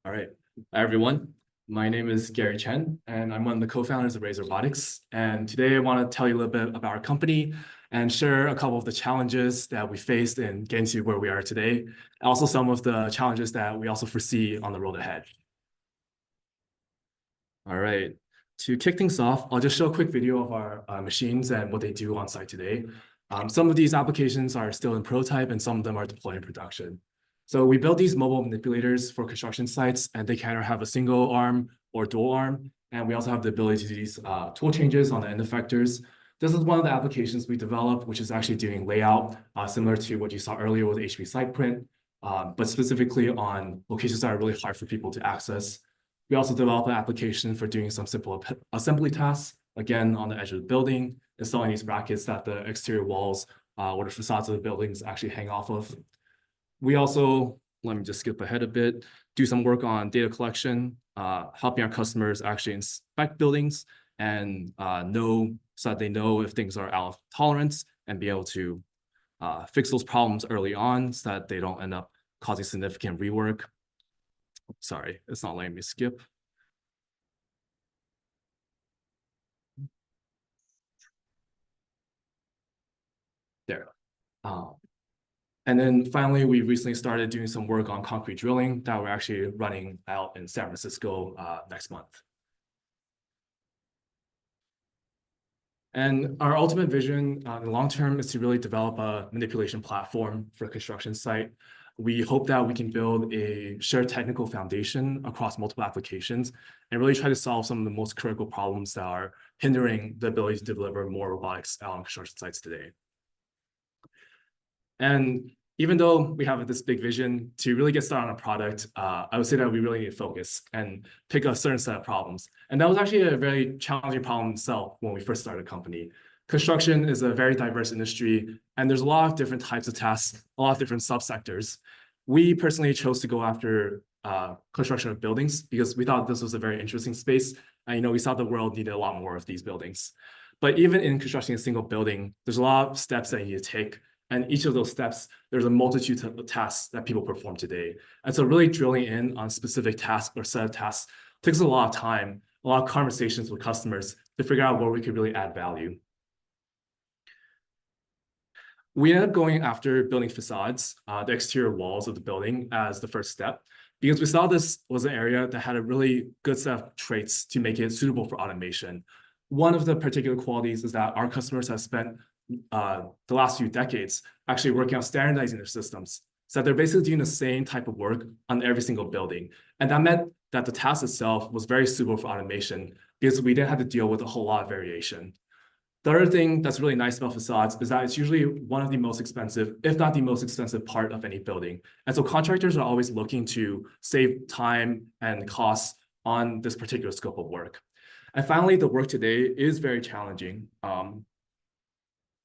All right. Hi, everyone. My name is Gary Chen, and I'm one of the co-founders of Raise Robotics. And today I want to tell you a little bit about our company and share a couple of the challenges that we faced in getting to where we are today. Also, some of the challenges that we also foresee on the road ahead. All right. To kick things off, I'll just show a quick video of our machines and what they do on site today. Some of these applications are still in prototype and some of them are deployed in production. So we built these mobile manipulators for construction sites, and they can either have a single arm or dual arm. And we also have the ability to do these tool changes on the end effectors. This is one of the applications we developed, which is actually doing layout, similar to what you saw earlier with HP site print, but specifically on locations that are really hard for people to access. We also developed an application for doing some simple assembly tasks, again, on the edge of the building, installing these brackets that the exterior walls or the facades of the buildings actually hang off of. We also, let me just skip ahead a bit, do some work on data collection, helping our customers actually inspect buildings and know so that they know if things are out of tolerance and be able to fix those problems early on so that they don't end up causing significant rework. Sorry, it's not letting me skip. There. And then finally, we recently started doing some work on concrete drilling that we're actually running out in San Francisco next month. And our ultimate vision in the long term is to really develop a manipulation platform for a construction site. We hope that we can build a shared technical foundation across multiple applications and really try to solve some of the most critical problems that are hindering the ability to deliver more robotics out on construction sites today. And even though we have this big vision to really get started on a product, I would say that we really need to focus and pick a certain set of problems. And that was actually a very challenging problem itself when we first started a company. Construction is a very diverse industry, and there's a lot of different types of tasks, a lot of different subsectors. We personally chose to go after construction of buildings because we thought this was a very interesting space. And we saw the world needed a lot more of these buildings. But even in constructing a single building, there's a lot of steps that you need to take. And each of those steps, there's a multitude of tasks that people perform today. And so really drilling in on specific tasks or set of tasks takes a lot of time, a lot of conversations with customers to figure out where we could really add value. We ended up going after building facades, the exterior walls of the building as the first step, because we saw this was an area that had a really good set of traits to make it suitable for automation. One of the particular qualities is that our customers have spent the last few decades actually working on standardizing their systems. So they're basically doing the same type of work on every single building. And that meant that the task itself was very suitable for automation because we didn't have to deal with a whole lot of variation. The other thing that's really nice about facades is that it's usually one of the most expensive, if not the most expensive part of any building. And so contractors are always looking to save time and costs on this particular scope of work. And finally, the work today is very challenging.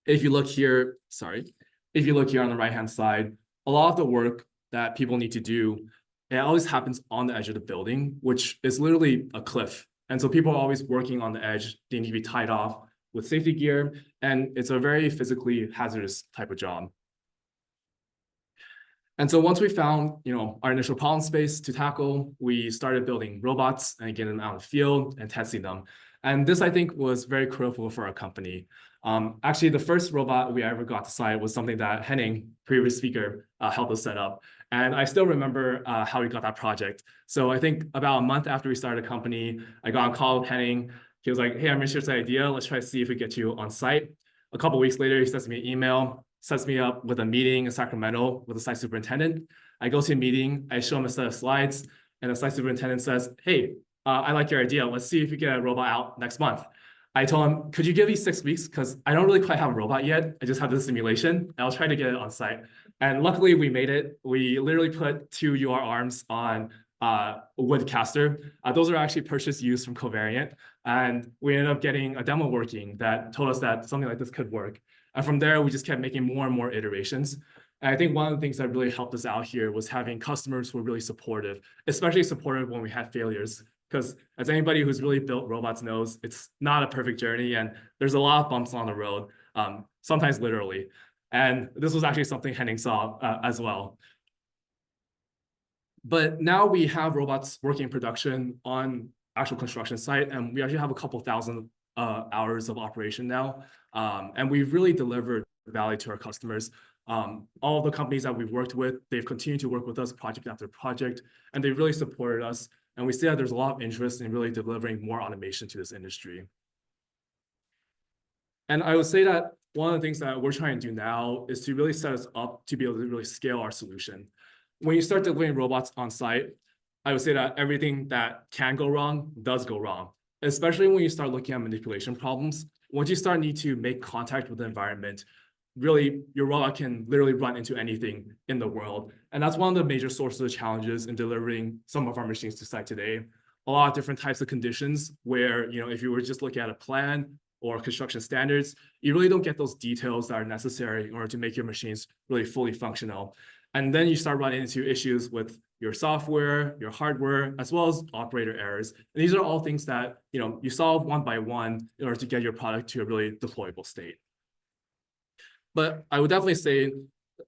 If you look here on the right-hand side, a lot of the work that people need to do, it always happens on the edge of the building, which is literally a cliff. And so people are always working on the edge. They need to be tied off with safety gear, and it's a very physically hazardous type of job. And so once we found, our initial problem space to tackle, we started building robots and getting them out in the field and testing them. And this, I think, was very critical for our company. Actually, the first robot we ever got to site was something that Henning, previous speaker, helped us set up. And I still remember how we got that project. So I think about a month after we started a company, I got a call with Henning. He was like, hey, I'm interested in this idea. Let's try to see if we get you on site. A couple of weeks later, he sends me an email, sets me up with a meeting in Sacramento with the site superintendent. I go to a meeting, I show him a set of slides, and the site superintendent says, hey, I like your idea. Let's see if we get a robot out next month. I told him, could you give me 6 weeks? Because I don't really quite have a robot yet. I just have this simulation, and I'll try to get it on site. And luckily, we made it. We literally put 2 UR arms on a wood caster. Those are actually purchased used from Covariant. And we ended up getting a demo working that told us that something like this could work. And from there, we just kept making more and more iterations. And I think one of the things that really helped us out here was having customers who were really supportive, especially supportive when we had failures. Because as anybody who's really built robots knows, it's not a perfect journey, and there's a lot of bumps on the road, sometimes literally. And this was actually something Henning saw as well. But now we have robots working in production on actual construction site, and we actually have a couple thousand hours of operation now. And we've really delivered value to our customers. All the companies that we've worked with, they've continued to work with us project after project, and they've really supported us. And we see that there's a lot of interest in really delivering more automation to this industry. And I would say that one of the things that we're trying to do now is to really set us up to be able to really scale our solution. When you start delivering robots on site, I would say that everything that can go wrong does go wrong, especially when you start looking at manipulation problems. Once you start need to make contact with the environment, really your robot can literally run into anything in the world. And that's one of the major sources of challenges in delivering some of our machines to site today. A lot of different types of conditions where, if you were just looking at a plan or construction standards, you really don't get those details that are necessary in order to make your machines really fully functional. And then you start running into issues with your software, your hardware, as well as operator errors. And these are all things that you solve one by one in order to get your product to a really deployable state. But I would definitely say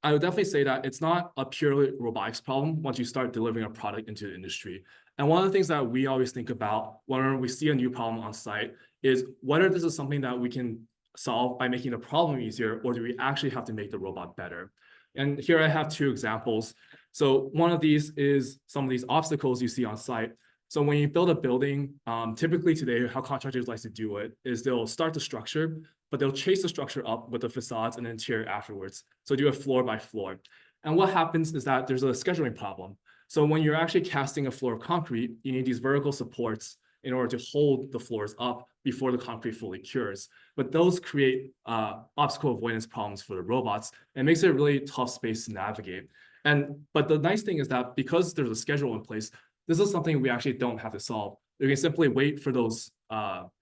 that it's not a purely robotics problem once you start delivering a product into the industry. And one of the things that we always think about whenever we see a new problem on site is whether this is something that we can solve by making the problem easier, or do we actually have to make the robot better? And here I have two examples. So one of these is some of these obstacles you see on site. So when you build a building, typically today, how contractors like to do it is they'll start the structure, but they'll chase the structure up with the facades and interior afterwards. So do it floor by floor. And what happens is that there's a scheduling problem. So when you're actually casting a floor of concrete, you need these vertical supports in order to hold the floors up before the concrete fully cures. But those create obstacle avoidance problems for the robots, and makes it a really tough space to navigate. But the nice thing is that because there's a schedule in place, this is something we actually don't have to solve. We can simply wait for those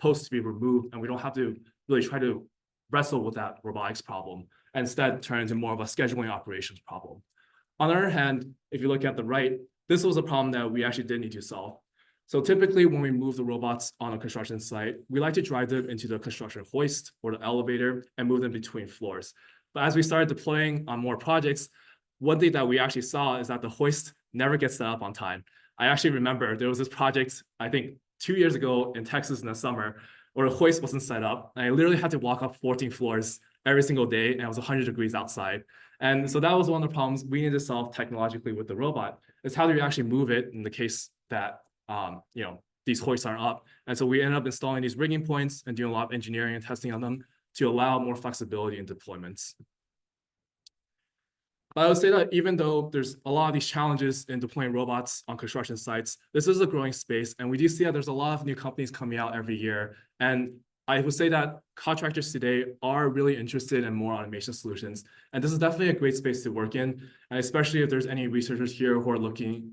posts to be removed, and we don't have to really try to wrestle with that robotics problem, and instead turn into more of a scheduling operations problem. On the other hand, if you look at the right, this was a problem that we actually did need to solve. So typically when we move the robots on a construction site, we like to drive them into the construction hoist or the elevator and move them between floors. But as we started deploying on more projects, one thing that we actually saw is that the hoist never gets set up on time. I actually remember there was this project, I think 2 years ago in Texas in the summer, where the hoist wasn't set up. And I literally had to walk up 14 floors every single day, and it was 100 degrees outside. And so that was one of the problems we needed to solve technologically with the robot, is how do we actually move it in the case that these hoists aren't up. And so we ended up installing these rigging points and doing a lot of engineering and testing on them to allow more flexibility in deployments. But I would say that even though there's a lot of these challenges in deploying robots on construction sites, this is a growing space. And we do see that there's a lot of new companies coming out every year. And I would say that contractors today are really interested in more automation solutions. And this is definitely a great space to work in. And especially if there's any researchers here who are looking